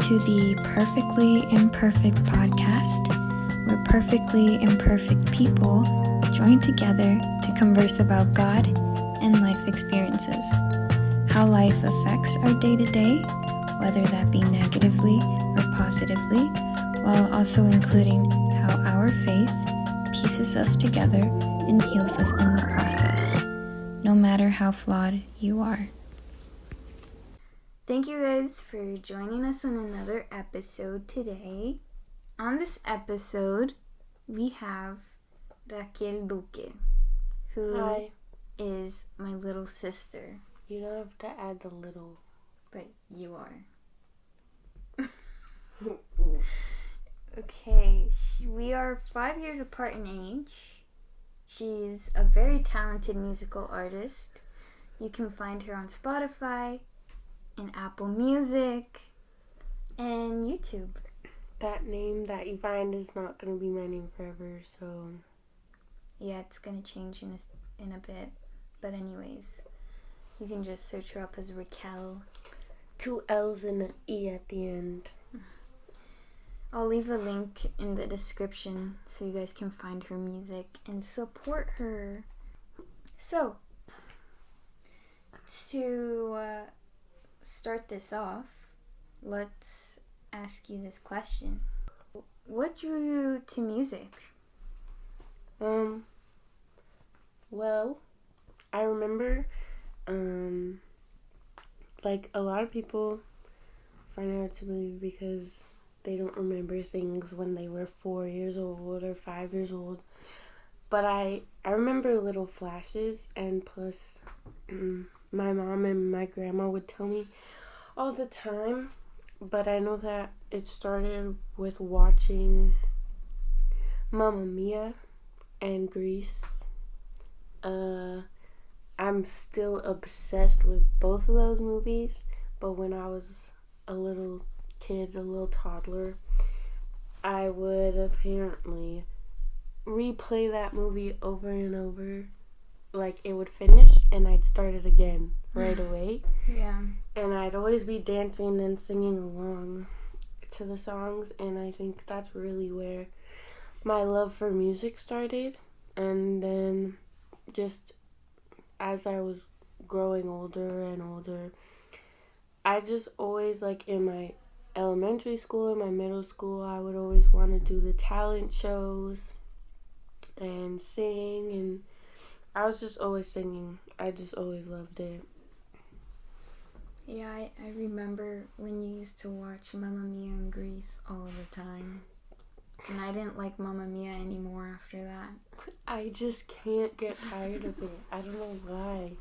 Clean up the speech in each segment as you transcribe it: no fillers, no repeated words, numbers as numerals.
to the Perfectly Imperfect podcast, where perfectly imperfect people join together to converse about God and life experiences, how life affects our day-to-day, whether that be negatively or positively, while also including how our faith pieces us together and heals us in the process, no matter how flawed you are. Thank you guys for joining us on another episode today. On this episode, we have Raquel Duque, who is my little sister. You don't have to add the little. But you are. Okay, we are 5 years apart in age. She's a very talented musical artist. You can find her on Spotify, and Apple Music, and YouTube. That name that you find is not going to be my name forever, so... Yeah, it's going to change in a bit. But anyways, you can just search her up as Raquel. 2 L's and an E at the end. I'll leave a link in the description so you guys can find her music and support her. So, to start this off, let's ask you this question. What drew you to music? Well, I remember, like a lot of people find it hard to believe because they don't remember things when they were 4 years old or 5 years old. But I remember little flashes, and plus my mom and my grandma would tell me all the time. But I know that it started with watching Mamma Mia and Grease. I'm still obsessed with both of those movies, but when I was a little kid, a little toddler, I would apparently replay that movie over and over. Like, it would finish and I'd start it again right away. Yeah. And I'd always be dancing and singing along to the songs, and I think that's really where my love for music started. And then just as I was growing older and older, I just always, like in my elementary school and my middle school, I would always want to do the talent shows and sing, and I was just always singing. I just always loved it. Yeah, I remember when you used to watch Mamma Mia and Grease all the time. And I didn't like Mamma Mia anymore after that. I just can't get tired of it. I don't know why.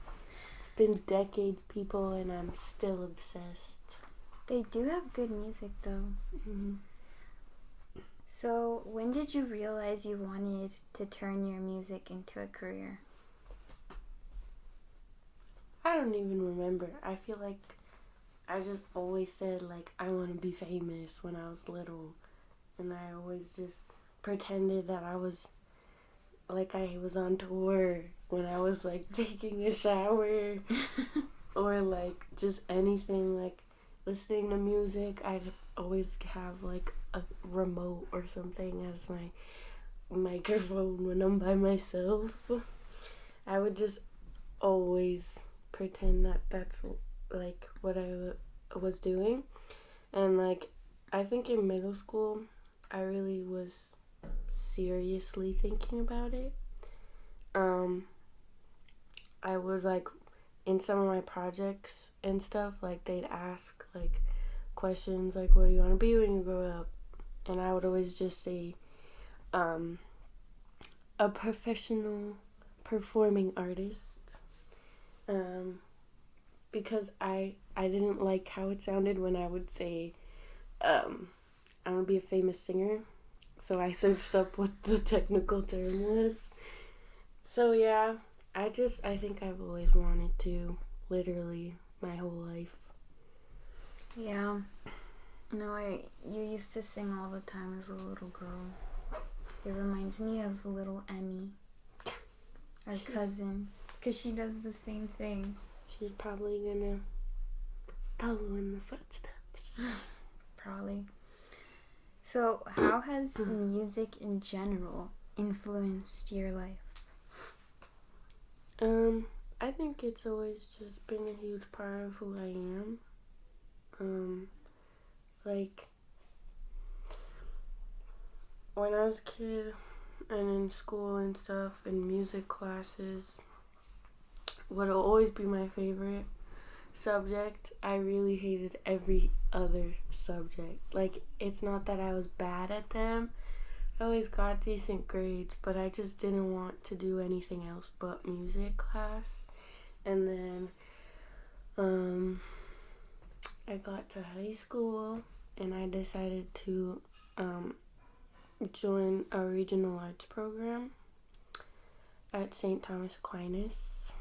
It's been decades, people, and I'm still obsessed. They do have good music, though. Mm-hmm. So, when did you realize you wanted to turn your music into a career? I don't even remember. I feel like I just always said, like, I want to be famous when I was little. And I always just pretended that I was, like, I was on tour when I was, like, taking a shower. Or, like, just anything, like, listening to music. I'd always have, like, a remote or something as my microphone when I'm by myself. I would just always pretend that that's, like, what I was doing. And, like, I think in middle school, I really was seriously thinking about it. I would, like, in some of my projects and stuff, like, they'd ask, like, questions, like, what do you want to be when you grow up? And I would always just say, a professional performing artist. Because I didn't like how it sounded when I would say, I want to be a famous singer. So I searched up what the technical term was. So yeah, I think I've always wanted to, literally, my whole life. Yeah. No, you used to sing all the time as a little girl. It reminds me of little Emmy, our cousin, because she does the same thing. She's probably gonna follow in the footsteps. Probably. So, how has music in general influenced your life? I think it's always just been a huge part of who I am. Like, when I was a kid and in school and stuff, and music classes would always be my favorite subject. I really hated every other subject. Like, it's not that I was bad at them. I always got decent grades, but I just didn't want to do anything else but music class. And then I got to high school and I decided to join a regional arts program at St. Thomas Aquinas.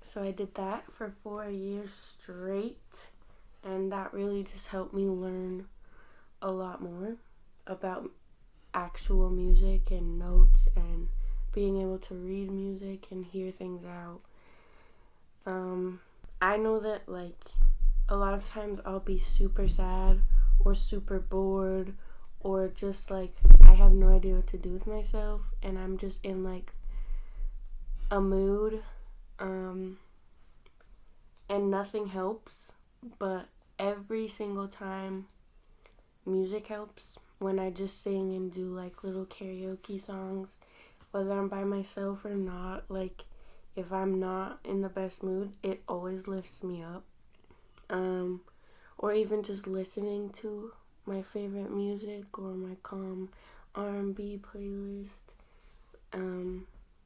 So I did that for 4 years straight, and that really just helped me learn a lot more about actual music and notes and being able to read music and hear things out. I know that, like, a lot of times I'll be super sad or super bored or just, like, I have no idea what to do with myself and I'm just in, like, a mood, and nothing helps, but every single time music helps. When I just sing and do, like, little karaoke songs, whether I'm by myself or not, like, if I'm not in the best mood, it always lifts me up. Or even just listening to my favorite music or my calm R&B playlist.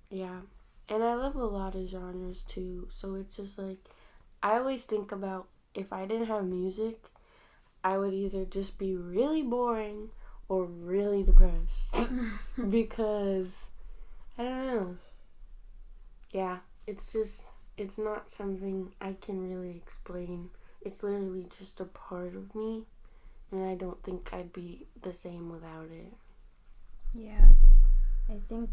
Yeah. And I love a lot of genres too, so it's just like, I always think about if I didn't have music, I would either just be really boring or really depressed. Because, I don't know. Yeah, it's not something I can really explain. It's literally just a part of me, and I don't think I'd be the same without it. Yeah, I think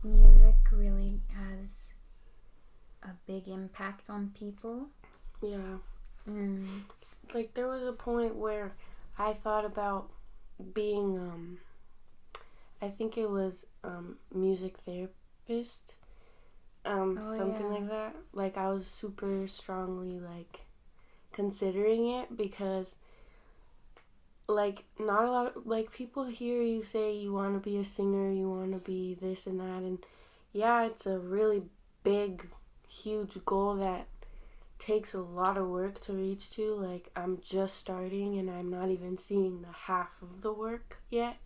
music really has a big impact on people. Yeah. Like, there was a point where I thought about being, I think it was, music therapist, something like that. Like, I was super strongly, like, considering it because, like, not a lot of, like, people hear you say you want to be a singer, you want to be this and that, and yeah, it's a really big, huge goal that takes a lot of work to reach to. Like, I'm just starting and I'm not even seeing the half of the work yet.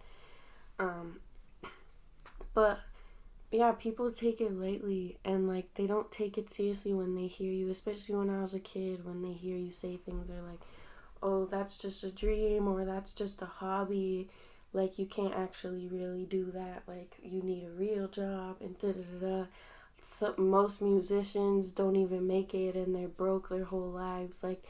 But yeah, people take it lightly and, like, they don't take it seriously when they hear you, especially when I was a kid. When they hear you say things, they're like, oh, that's just a dream or that's just a hobby. Like, you can't actually really do that. Like, you need a real job and da-da-da-da. So most musicians don't even make it and they're broke their whole lives. Like,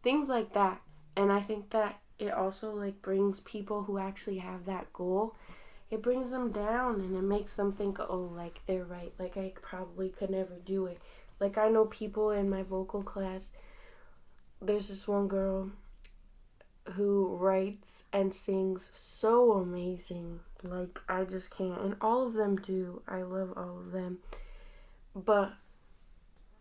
things like that. And I think that it also, like, brings people who actually have that goal, it brings them down and it makes them think, oh, like, they're right. Like, I probably could never do it. Like, I know people in my vocal class, there's this one girl who writes and sings so amazing. Like, I just can't. And all of them do. I love all of them. But,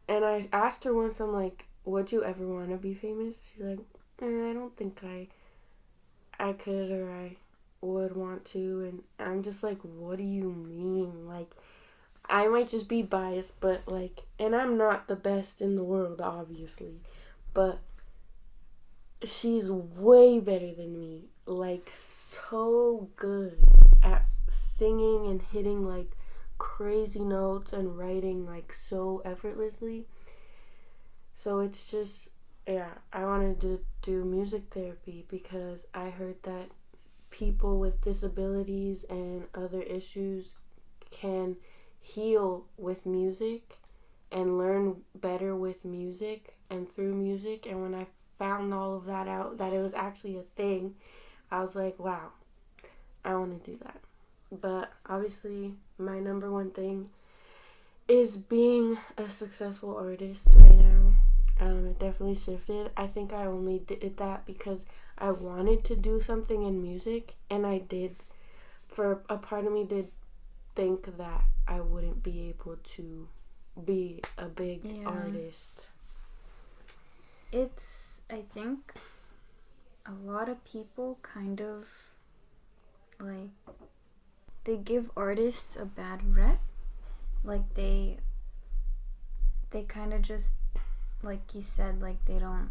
and I asked her once, I'm like, would you ever want to be famous? She's like, I don't think I could or I would want to. And I'm just like, what do you mean? Like, I might just be biased, but, like, and I'm not the best in the world, obviously, but she's way better than me. Like, so good at singing and hitting, like, crazy notes and writing, like, so effortlessly. So it's just, yeah, I wanted to do music therapy because I heard that people with disabilities and other issues can heal with music and learn better with music and through music. And when I found all of that out, that it was actually a thing, I was like, wow, I want to do that. But obviously, my number one thing is being a successful artist right now. It definitely shifted. I think I only did that because I wanted to do something in music, and I did. For a part of me did think that I wouldn't be able to be a big artist. It's, I think, a lot of people kind of, like, they give artists a bad rep. Like, they kind of just, like you said, like, they don't,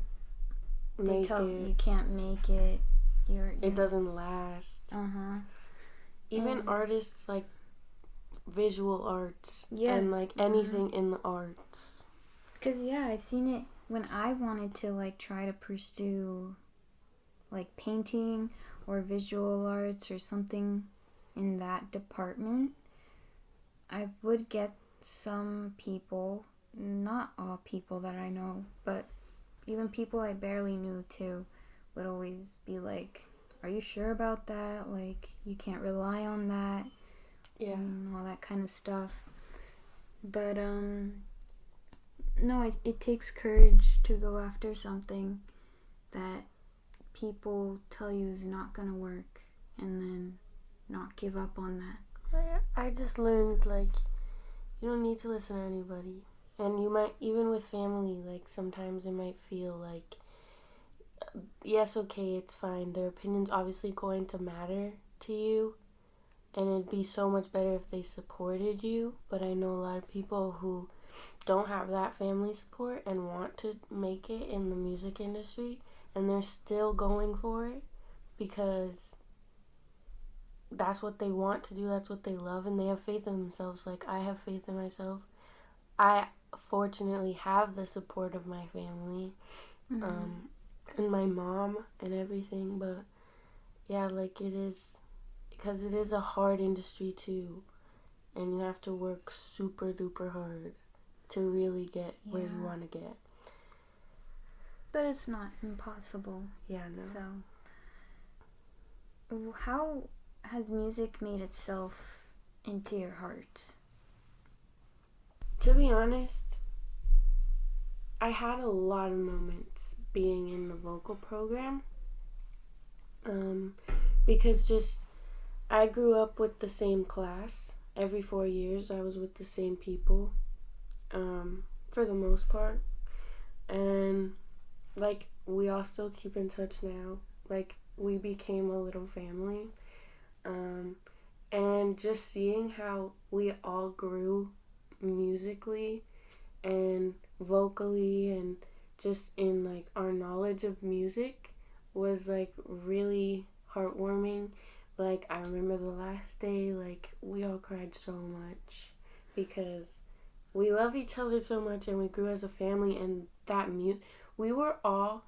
they tell you can't make it. It doesn't last. Even artists like visual arts and like anything in the arts. Because I've seen it when I wanted to like try to pursue like painting or visual arts or something in that department. I would get some people, not all people that I know, but even people I barely knew too, would always be like, are you sure about that? Like, you can't rely on that. Yeah. And all that kind of stuff. But, no, it takes courage to go after something that people tell you is not going to work and then not give up on that. I just learned, like, you don't need to listen to anybody. And you might, even with family, like, sometimes it might feel like, yes, okay, it's fine. Their opinion's obviously going to matter to you. And it'd be so much better if they supported you. But I know a lot of people who don't have that family support and want to make it in the music industry. And they're still going for it because that's what they want to do. That's what they love. And they have faith in themselves. Like, I have faith in myself. I fortunately have the support of my family. And my mom and everything. But, yeah, like, it is... Because it is a hard industry too, and you have to work super duper hard to really get where you want to get. But it's not impossible. Yeah, no. So, how has music made itself into your heart? To be honest, I had a lot of moments being in the vocal program, because just I grew up with the same class. Every 4 years I was with the same people, for the most part. And, like, we all still keep in touch now. Like, we became a little family. And just seeing how we all grew musically and vocally and just in, like, our knowledge of music was, like, really heartwarming. Like, I remember the last day, like, we all cried so much because we love each other so much and we grew as a family, and that we are all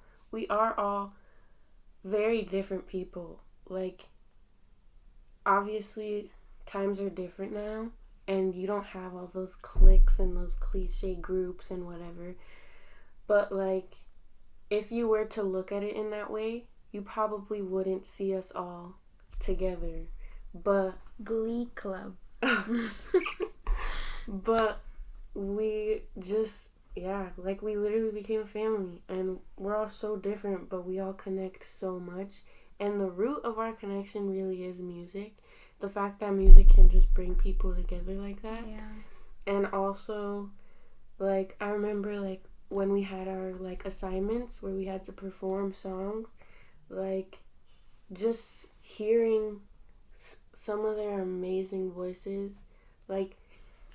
very different people. Like, obviously, times are different now, and you don't have all those cliques and those cliche groups and whatever. But, like, if you were to look at it in that way, you probably wouldn't see us all together. But Glee Club. But we just, like, we literally became a family, and we're all so different, but we all connect so much. And the root of our connection really is music. The fact that music can just bring people together like that. Yeah. And also, like, I remember, like, when we had our, like, assignments where we had to perform songs, like, just hearing some of their amazing voices, like,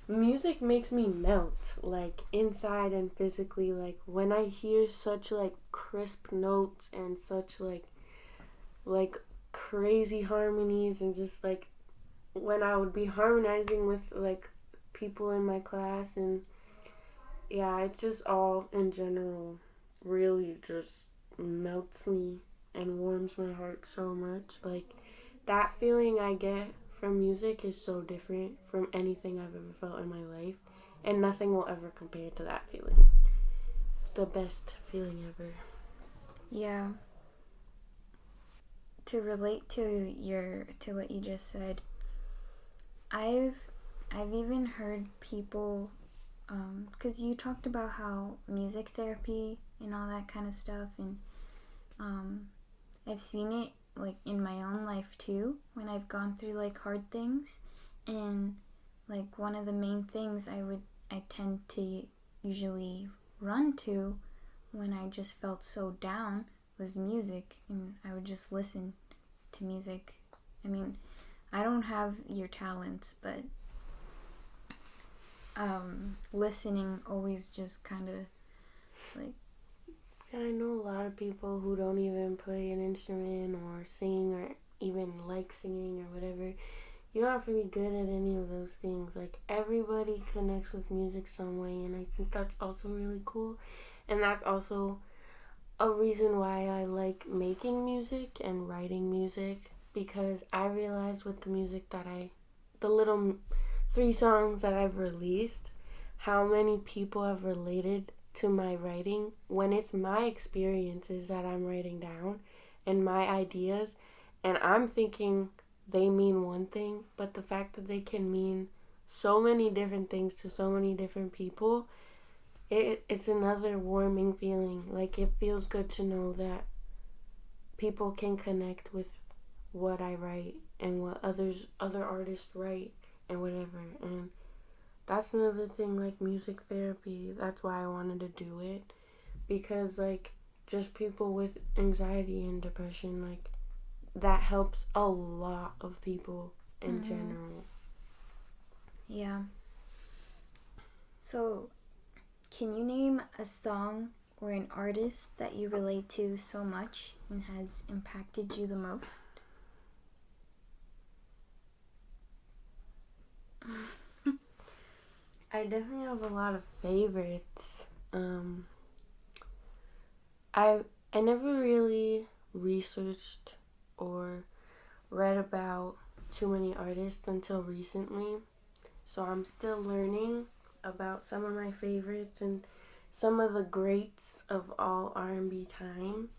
music makes me melt, like, inside and physically. Like, when I hear such, like, crisp notes and such, like crazy harmonies, and just, like, when I would be harmonizing with, like, people in my class, and it just all in general really just melts me and warms my heart so much. Like, that feeling I get from music is so different from anything I've ever felt in my life, and nothing will ever compare to that feeling. It's the best feeling ever. Yeah. To relate to what you just said, I've even heard people because you talked about how music therapy and all that kind of stuff, and I've seen it like in my own life too when I've gone through like hard things, and like one of the main things I tend to usually run to when I just felt so down was music, and I would just listen to music. I mean, I don't have your talents, but listening always just kind of like... I know a lot of people who don't even play an instrument or sing or even like singing or whatever. You don't have to be good at any of those things. Like, everybody connects with music some way, and I think that's also really cool. And that's also a reason why I like making music and writing music, because I realized with the music that the little 3 songs that I've released, how many people have related to my writing when it's my experiences that I'm writing down and my ideas, and I'm thinking they mean one thing, but the fact that they can mean so many different things to so many different people, it's another warming feeling. Like, it feels good to know that people can connect with what I write and what other artists write and whatever. And that's another thing, like music therapy. That's why I wanted to do it, because like just people with anxiety and depression, like that helps a lot of people in general. Yeah. So, can you name a song or an artist that you relate to so much and has impacted you the most? I definitely have a lot of favorites. I never really researched or read about too many artists until recently, so I'm still learning about some of my favorites and some of the greats of all R&B time.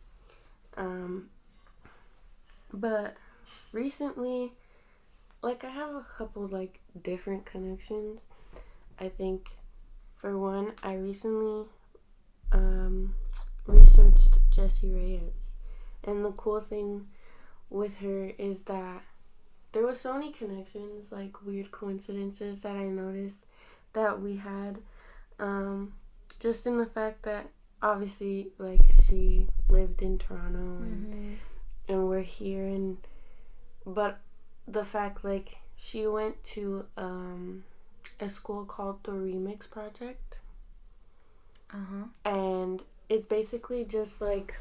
But recently, like, I have a couple like different connections. I think, for one, I recently researched Jessie Reyez, and the cool thing with her is that there were so many connections, like weird coincidences that I noticed that we had, just in the fact that obviously, like, she lived in Toronto and we're here, but the fact, like, she went to a school called the Remix Project, and it's basically just like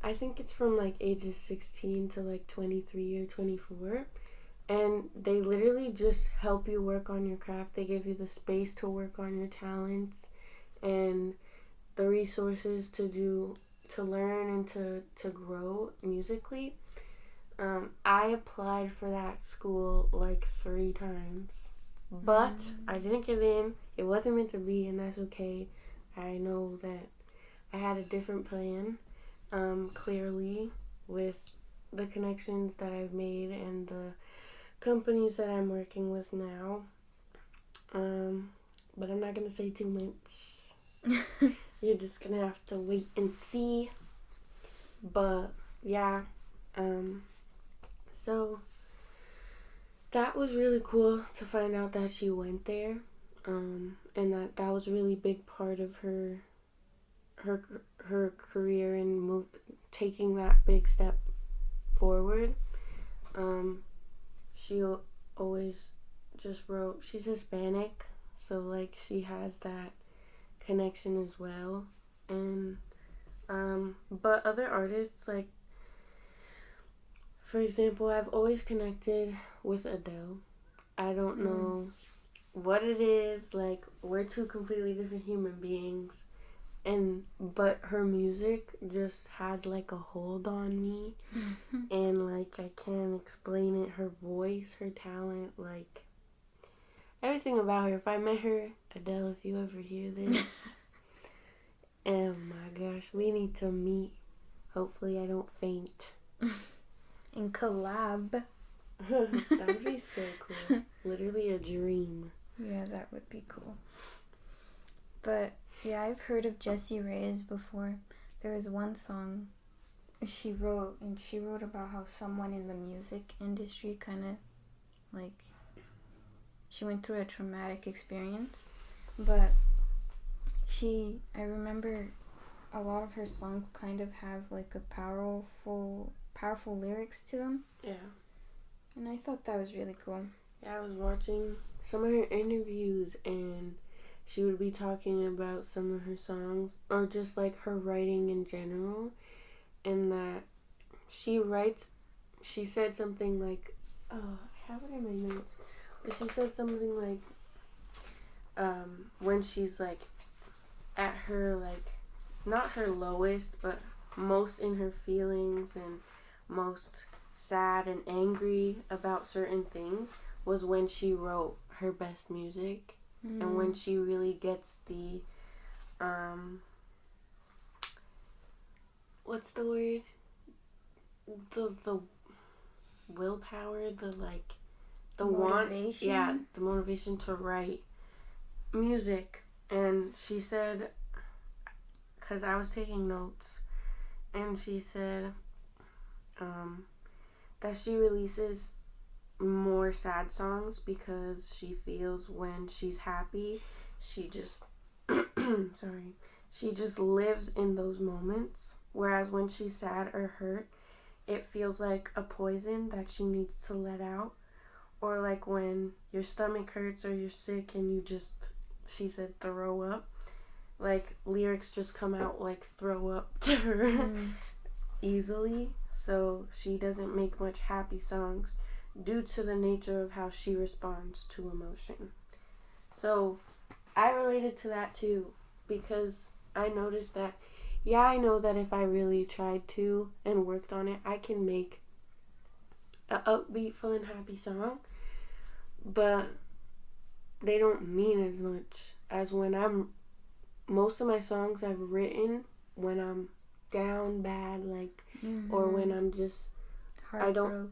I think it's from like ages 16 to like 23 or 24, and they literally just help you work on your craft. They give you the space to work on your talents and the resources to learn and to grow musically. I applied for that school like 3 times, but I didn't get in. It wasn't meant to be, and that's okay. I know that I had a different plan, clearly, with the connections that I've made and the companies that I'm working with now. But I'm not going to say too much. You're just going to have to wait and see. But, yeah. So that was really cool to find out that she went there, and that was a really big part of her career and taking that big step forward. She always just wrote. She's Hispanic, so like she has that connection as well, and but other artists, like, for example, I've always connected with Adele. I don't know what it is. Like, we're 2 completely different human beings, but her music just has like a hold on me, and like I can't explain it. Her voice, her talent, like everything about her. If I met her, Adele, if you ever hear this, oh my gosh, we need to meet. Hopefully I don't faint. And collab. That would be so cool. Literally a dream. Yeah, that would be cool. But yeah, I've heard of Jessie Reyes before. There was one song she wrote, and she wrote about how someone in the music industry kind of like she went through a traumatic experience, but I remember a lot of her songs kind of have like a powerful lyrics to them. Yeah. And I thought that was really cool. Yeah, I was watching some of her interviews, and she would be talking about some of her songs, or just like her writing in general, and that she said something like, oh, I have it in my notes, but she said something like, when she's like at her, like, not her lowest, but most in her feelings and most sad and angry about certain things, was when she wrote her best music. And when she really gets the what's the word, the willpower, the like the motivation. the motivation to write music. And she said, because I was taking notes, and she said that she releases more sad songs because she feels when she's happy, she just she just lives in those moments, whereas when she's sad or hurt, it feels like a poison that she needs to let out. Or like when your stomach hurts or you're sick and you just, she said, throw up, like lyrics just come out like throw up to her easily. So she doesn't make much happy songs due to the nature of how she responds to emotion. So I related to that too, because I noticed that, yeah, I know that if I really tried to and worked on it, I can make a upbeat, fun, happy song, but they don't mean as much as when most of my songs I've written when I'm down bad, like, or when I'm just heartbroken,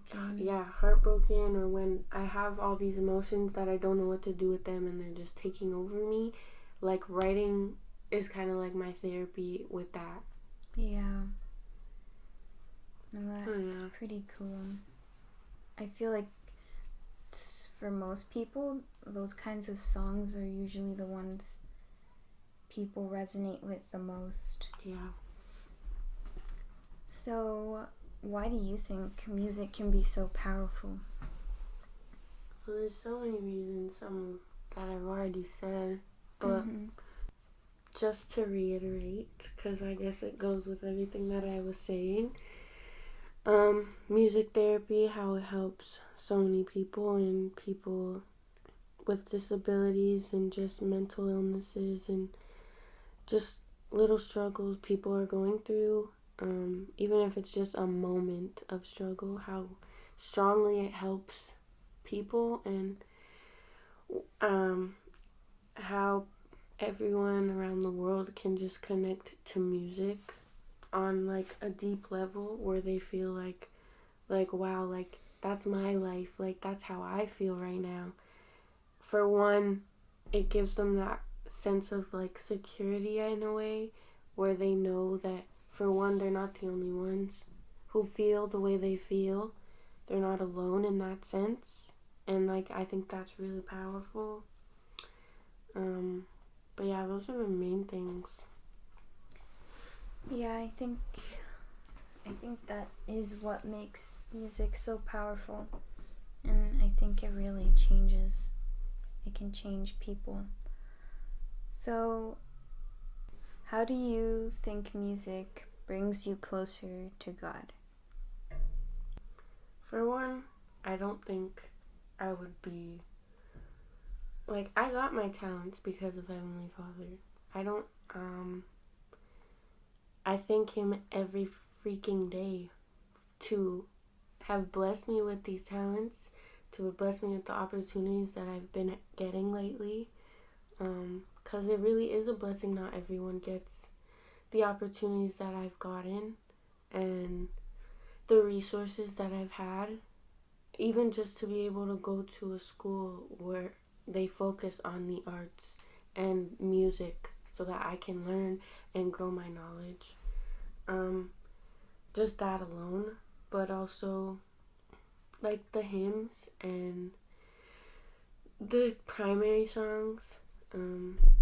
or when I have all these emotions that I don't know what to do with them and they're just taking over me. Like, writing is kind of like my therapy with that. Yeah. That's pretty cool. I feel like for most people, those kinds of songs are usually the ones people resonate with the most. Yeah. So, why do you think music can be so powerful? Well, there's so many reasons, some that I've already said, but just to reiterate, because I guess it goes with everything that I was saying, music therapy, how it helps so many people, and people with disabilities and just mental illnesses and just little struggles people are going through. Even if it's just a moment of struggle, how strongly it helps people, and how everyone around the world can just connect to music on like a deep level, where they feel like wow, like that's my life, like that's how I feel right now. For one, it gives them that sense of like security in a way, where they know that, for one, they're not the only ones who feel the way they feel. They're not alone in that sense. And like, I think that's really powerful. But yeah, those are the main things. Yeah, I think that is what makes music so powerful. And I think it really it can change people. So, how do you think music brings you closer to God? For one, I don't think I would be, like, I got my talents because of Heavenly Father. I thank Him every freaking day to have blessed me with these talents, to have blessed me with the opportunities that I've been getting lately. Because it really is a blessing. Not everyone gets the opportunities that I've gotten and the resources that I've had. Even just to be able to go to a school where they focus on the arts and music so that I can learn and grow my knowledge. Just that alone, but also like the hymns and the primary songs,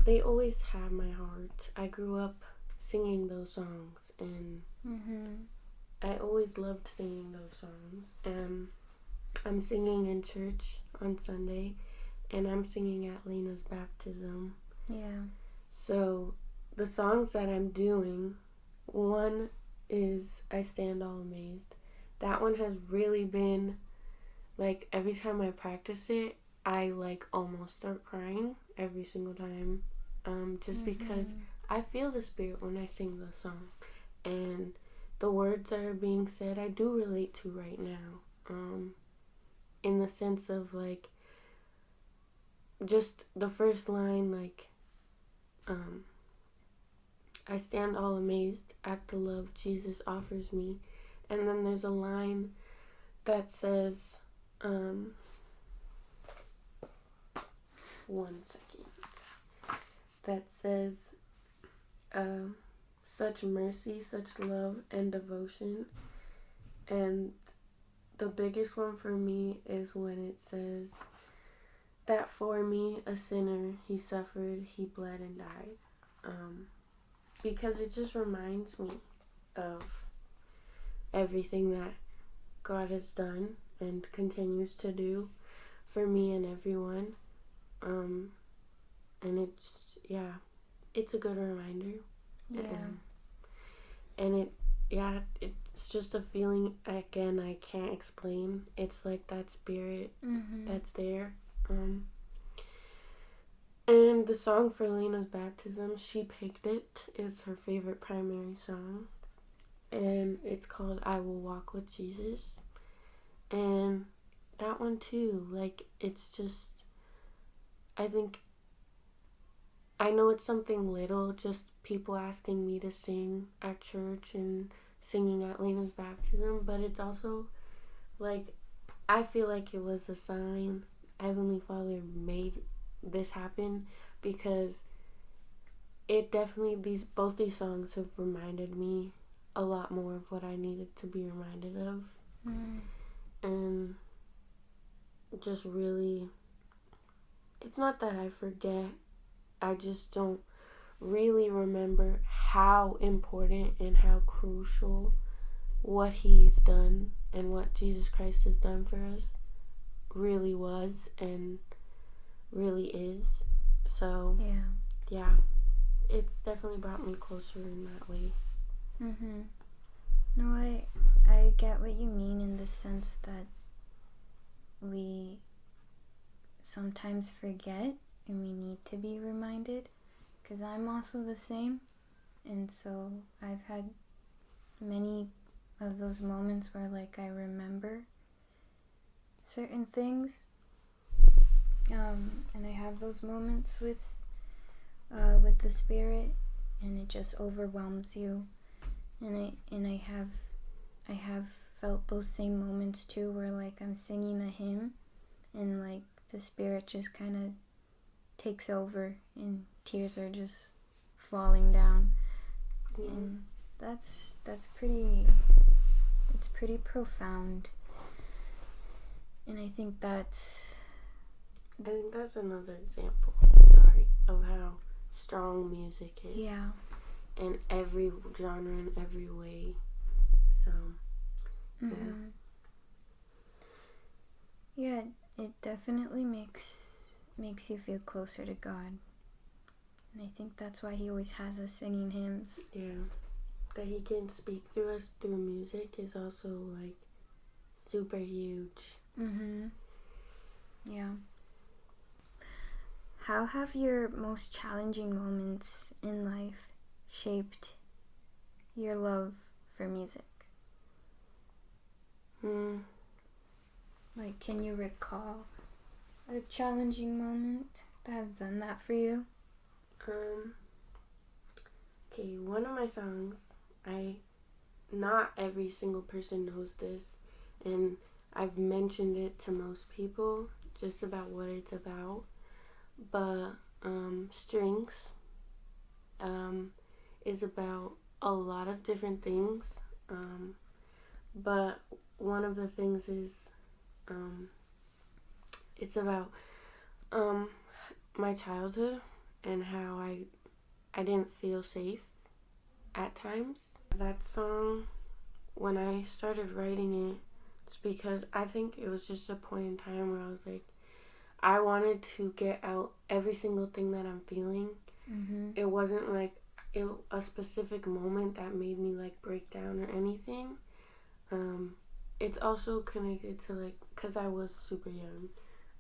they always have my heart. I grew up singing those songs, and I always loved singing those songs. And I'm singing in church on Sunday, and I'm singing at Lena's baptism. Yeah. So the songs that I'm doing, one is I Stand All Amazed. That one has really been, like, every time I practice it, I, like, almost start crying every single time. Just because I feel the Spirit when I sing the song. And the words that are being said, I do relate to right now. In the sense of, like, just the first line, like, I stand all amazed at the love Jesus offers me. And then there's a line that says, one second, that says, such mercy, such love and devotion. And the biggest one for me is when it says that for me, a sinner, he suffered, he bled and died. Because it just reminds me of everything that God has done and continues to do for me and everyone. And it's a good reminder. Yeah. And it's just a feeling, again, I can't explain. It's like that Spirit that's there. And the song for Lena's baptism, she picked it. It's her favorite primary song. And it's called I Will Walk with Jesus. And that one too, like, it's just, I know it's something little, just people asking me to sing at church and singing at Lena's baptism, but it's also, like, I feel like it was a sign Heavenly Father made this happen, because it definitely, both these songs have reminded me a lot more of what I needed to be reminded of. And just really, it's not that I forget, I just don't really remember how important and how crucial what He's done and what Jesus Christ has done for us really was and really is. So yeah, it's definitely brought me closer in that way. No, I get what you mean in the sense that we sometimes forget and we need to be reminded, because I'm also the same, and so I've had many of those moments where, like, I remember certain things, and I have those moments with the Spirit, and it just overwhelms you, and I have felt those same moments too, where, like, I'm singing a hymn and, like, the Spirit just kind of takes over and tears are just falling down. And that's pretty profound. And I think that's another example, of how strong music is. Yeah. In every genre, in every way. So, yeah, it definitely makes you feel closer to God. And I think that's why He always has us singing hymns. Yeah. That He can speak through us through music is also, like, super huge. Yeah. How have your most challenging moments in life shaped your love for music? Like, can you recall a challenging moment that has done that for you? Okay, one of my songs, not every single person knows this, and I've mentioned it to most people, just about what it's about, but Strings is about a lot of different things. But one of the things is it's about my childhood and how I didn't feel safe at times. That song, when I started writing it, it's because I think it was just a point in time where I was like, I wanted to get out every single thing that I'm feeling. Mm-hmm. It wasn't like a specific moment that made me like break down or anything. It's also connected to like, because I was super young.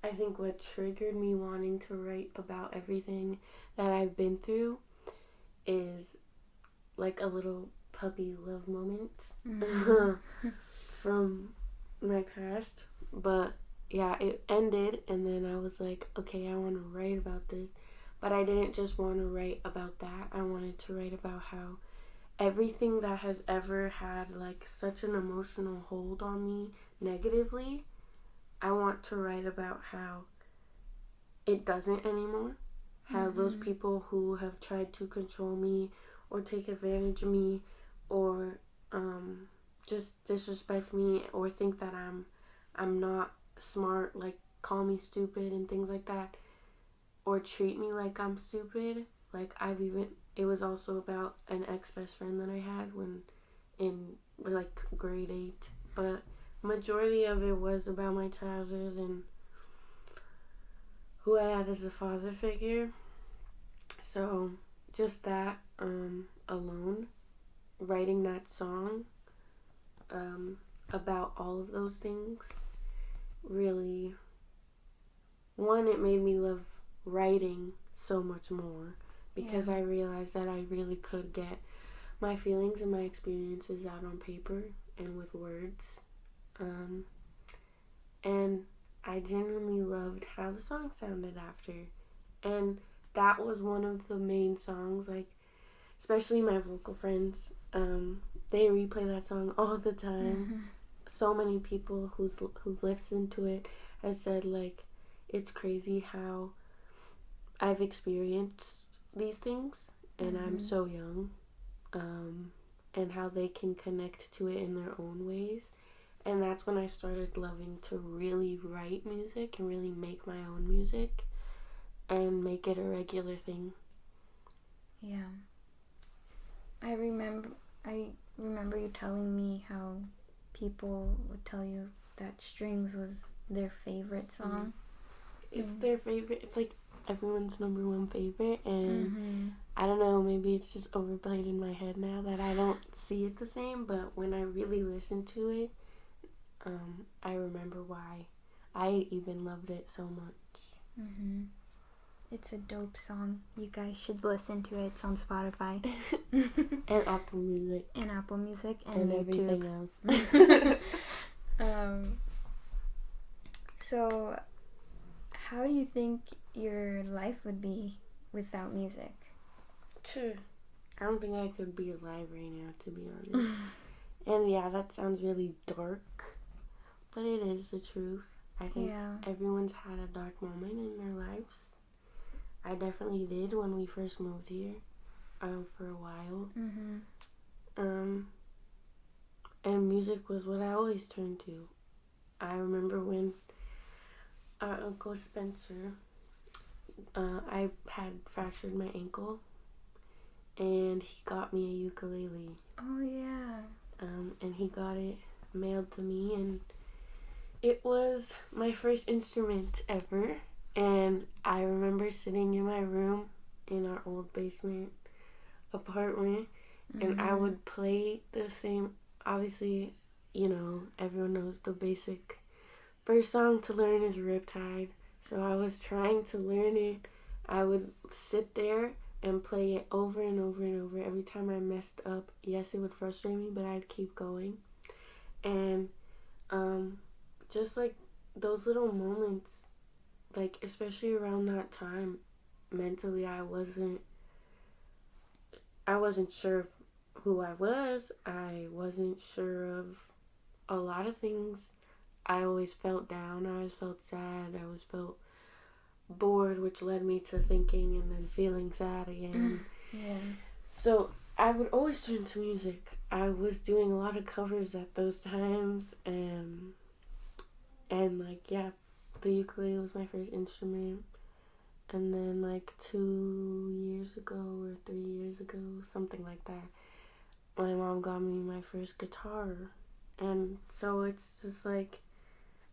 I think what triggered me wanting to write about everything that I've been through is like a little puppy love moment from my past. But yeah, it ended, and then I was like, okay, I want to write about this. But I didn't just want to write about that. I wanted to write about how everything that has ever had like such an emotional hold on me negatively, I want to write about how it doesn't anymore. How those people who have tried to control me or take advantage of me or just disrespect me or think that I'm not smart, like call me stupid and things like that, or treat me like I'm stupid. Like it was also about an ex-best friend that I had when in like grade 8, but majority of it was about my childhood and who I had as a father figure. So just that alone, writing that song about all of those things, really, one, it made me love writing so much more because I realized that I really could get my feelings and my experiences out on paper and with words. And I genuinely loved how the song sounded after. And that was one of the main songs, like, especially my vocal friends, they replay that song all the time. So many people who've listened to it has said, like, it's crazy how I've experienced these things and I'm so young, and how they can connect to it in their own ways. And that's when I started loving to really write music and really make my own music and make it a regular thing. Yeah. I remember you telling me how people would tell you that Strings was their favorite song. It's their favorite. It's like everyone's number one favorite, and I don't know, maybe it's just overplayed in my head now that I don't see it the same, but when I really listen to it, I remember why I even loved it so much. It's a dope song. You guys should listen to it. It's on Spotify. And Apple Music. And Apple Music and YouTube. Everything else. So, how do you think your life would be without music? Sure. I don't think I could be alive right now, to be honest. And yeah, that sounds really dark, but it is the truth. I think everyone's had a dark moment in their lives. I definitely did when we first moved here, for a while. And music was what I always turned to. I remember when our Uncle Spencer, I had fractured my ankle, and he got me a ukulele. Oh, yeah. And he got it mailed to me, and it was my first instrument ever. And I remember sitting in my room in our old basement apartment, and I would play the same, obviously, you know, everyone knows the basic first song to learn is Riptide. So I was trying to learn it. I would sit there and play it over and over and over. Every time I messed up, yes, it would frustrate me, but I'd keep going. And just like those little moments, like especially around that time, mentally I wasn't sure of who I was. I wasn't sure of a lot of things. I always felt down. I always felt sad. I always felt bored, which led me to thinking and then feeling sad again. Yeah. So I would always turn to music. I was doing a lot of covers at those times, and like, yeah, the ukulele was my first instrument. And then like 2 years ago or 3 years ago, something like that, my mom got me my first guitar. And so it's just like,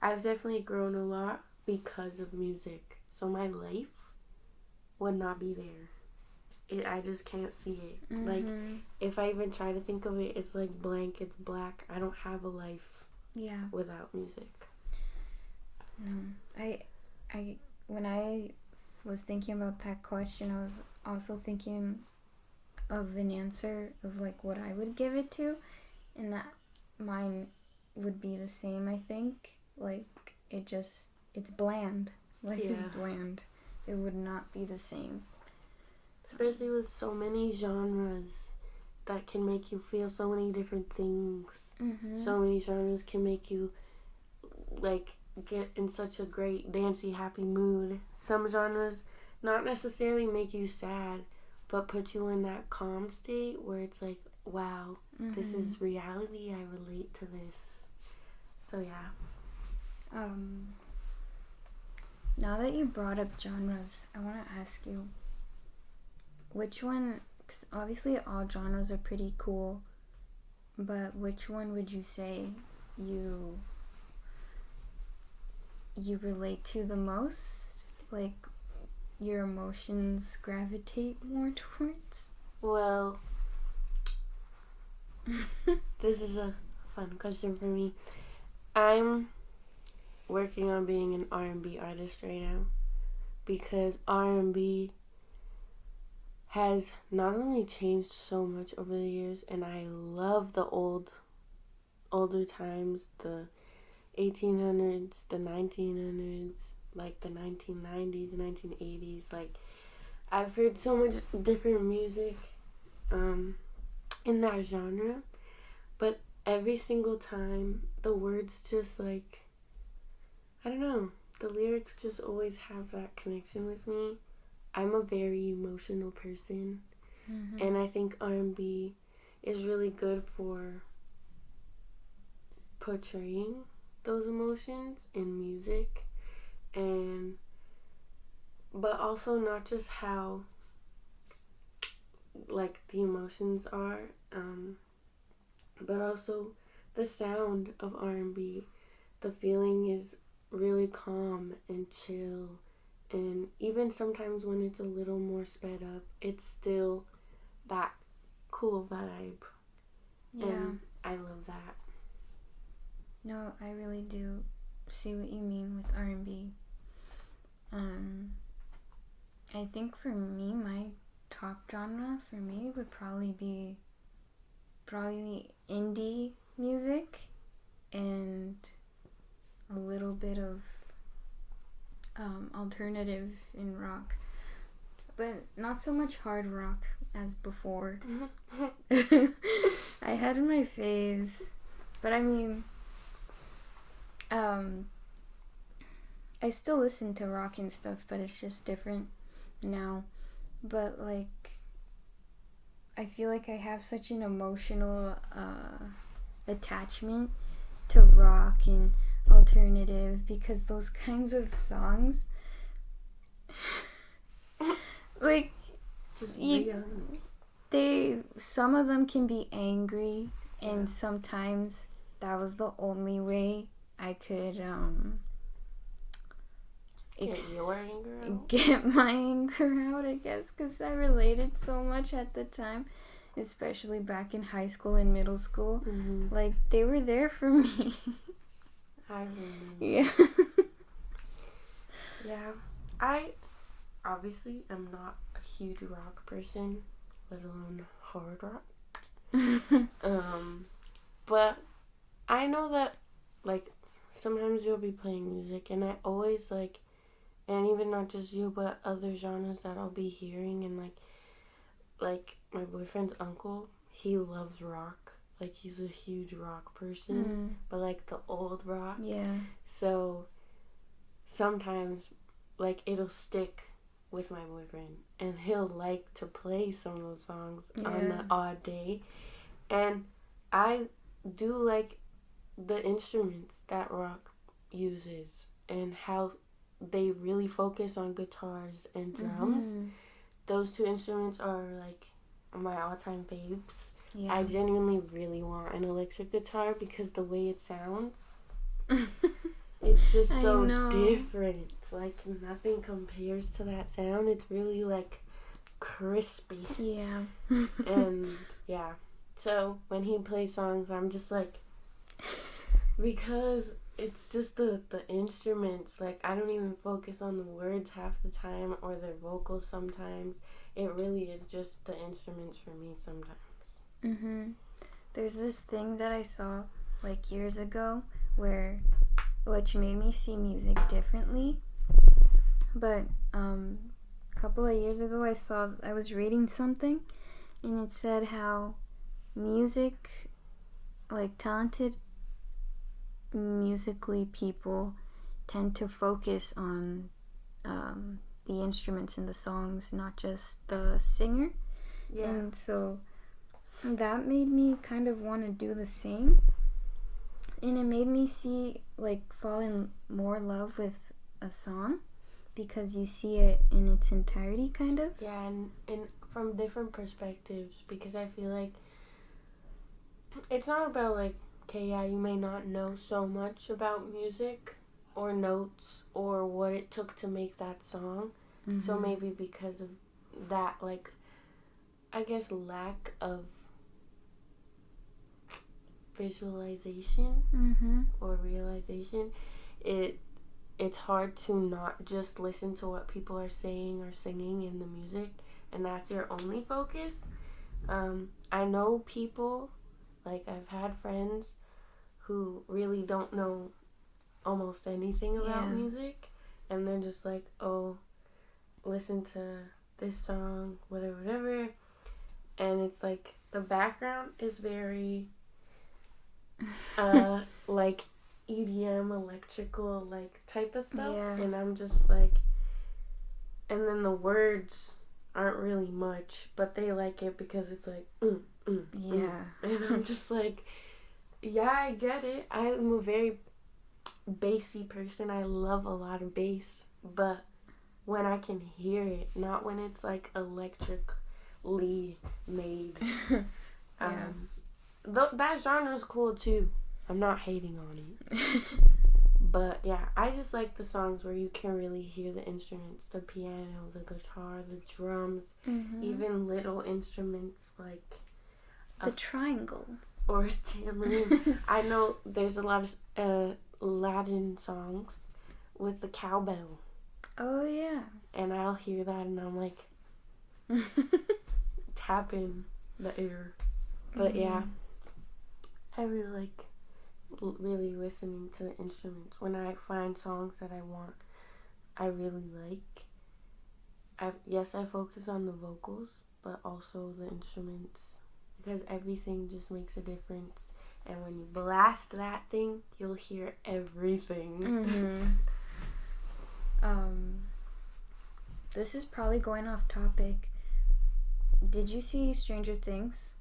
I've definitely grown a lot because of music. So my life would not be there. I just can't see it. Mm-hmm. Like, if I even try to think of it, it's like blank, it's black. I don't have a life without music. No. I when I was thinking about that question, I was also thinking of an answer of like what I would give it to, and that mine would be the same, I think. Like, it's bland. Life is bland. It would not be the same. Especially with so many genres that can make you feel so many different things. Mm-hmm. So many genres can make you, like, get in such a great, dancey, happy mood. Some genres not necessarily make you sad, but put you in that calm state where it's like, wow, this is reality. I relate to this. So, yeah. Now that you brought up genres, I want to ask you, which one, 'cause obviously all genres are pretty cool, but which one would you say you relate to the most? Like, your emotions gravitate more towards? Well, this is a fun question for me. I'm working on being an R&B artist right now, because R&B has not only changed so much over the years, and I love the older times, the 1800s, the 1900s, like the 1990s, 1980s. Like, I've heard so much different music in that genre, but every single time the words just, like, I don't know, the lyrics just always have that connection with me. I'm a very emotional person, and I think R&B is really good for portraying those emotions in music, but also not just how, like, the emotions are, but also the sound of R&B. The feeling is really calm and chill, and even sometimes when it's a little more sped up, it's still that cool vibe. Yeah. And I love that. No, I really do see what you mean with R&B. I think for me, my top genre for me would probably be indie music and a little bit of alternative in rock, but not so much hard rock as before. I had my phase, but I mean, I still listen to rock and stuff, but it's just different now. But like, I feel like I have such an emotional attachment to rock and alternative, because those kinds of songs, like, some of them can be angry, and sometimes that was the only way I could get my anger out, I guess, because I related so much at the time, especially back in high school and middle school. Like, they were there for me. I remember. Yeah. Yeah. I obviously am not a huge rock person, let alone hard rock. But I know that, like, sometimes you'll be playing music, and I always, like, and even not just you, but other genres that I'll be hearing, and like my boyfriend's uncle, he loves rock. Like, he's a huge rock person, but like the old rock. Yeah. So sometimes like, it'll stick with my boyfriend, and he'll like to play some of those songs on the odd day. And I do like the instruments that rock uses and how they really focus on guitars and drums. Those two instruments are like my all-time faves. I genuinely really want an electric guitar because the way it sounds, it's just so different. Like, nothing compares to that sound. It's really, like, crispy. Yeah. And, yeah. So, when he plays songs, I'm just like, because it's just the instruments. Like, I don't even focus on the words half the time or their vocals sometimes. It really is just the instruments for me sometimes. There's this thing that I saw, like, years ago which made me see music differently. But a couple of years ago, I was reading something, and it said how music, like, talented musically people tend to focus on the instruments in the songs, not just the singer. And so that made me kind of want to do the same, and it made me fall in more love with a song because you see it in its entirety, kind of. Yeah, and from different perspectives, because I feel like it's not about, like, okay, yeah, you may not know so much about music or notes or what it took to make that song. So maybe because of that, like, I guess lack of visualization or realization, it's hard to not just listen to what people are saying or singing in the music, and that's your only focus. I know people, like, I've had friends who really don't know almost anything about music, and they're just like, oh, listen to this song, whatever, and it's like the background is very like EDM, electrical, like, type of stuff, and I'm just like, and then the words aren't really much, but they like it because it's like and I'm just like, yeah, I get it. I'm a very bassy person. I love a lot of bass, but when I can hear it, not when it's like electrically made. That genre is cool too. I'm not hating on it. But yeah, I just like the songs where you can really hear the instruments, the piano, the guitar, the drums, even little instruments like the triangle or a tambourine. I know there's a lot of Latin songs with the cowbell. Oh yeah. And I'll hear that and I'm like tapping the air. But yeah, I really like listening to the instruments. When I find songs that I really like, I focus on the vocals, but also the instruments, because everything just makes a difference. And when you blast that thing, you'll hear everything. This is probably going off topic. Did you see Stranger Things?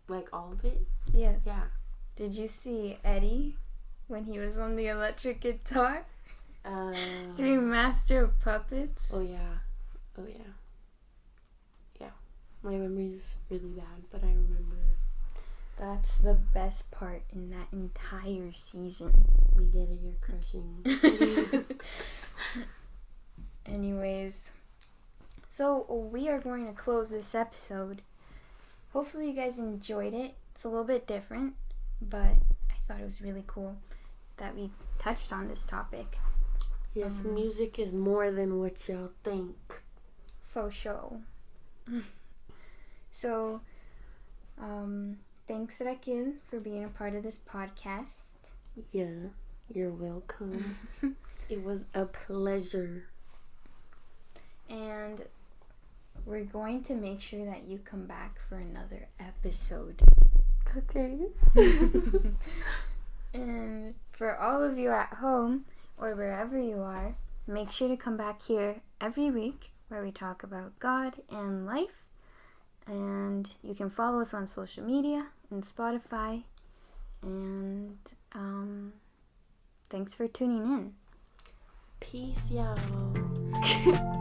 Like all of it? Yes. Yeah. Did you see Eddie when he was on the electric guitar? Doing Master of Puppets? Oh yeah. Yeah. My memory's really bad, but I remember. That's the best part in that entire season. We get it, you're crushing. Anyways, so we are going to close this episode. Hopefully you guys enjoyed it. It's a little bit different, but I thought it was really cool that we touched on this topic. Yes, music is more than what y'all think. For sure. So, thanks, Raquel, for being a part of this podcast. Yeah, you're welcome. It was a pleasure. And we're going to make sure that you come back for another episode. Okay. And for all of you at home or wherever you are, make sure to come back here every week where we talk about God and life. And you can follow us on social media and Spotify. And thanks for tuning in. Peace, y'all.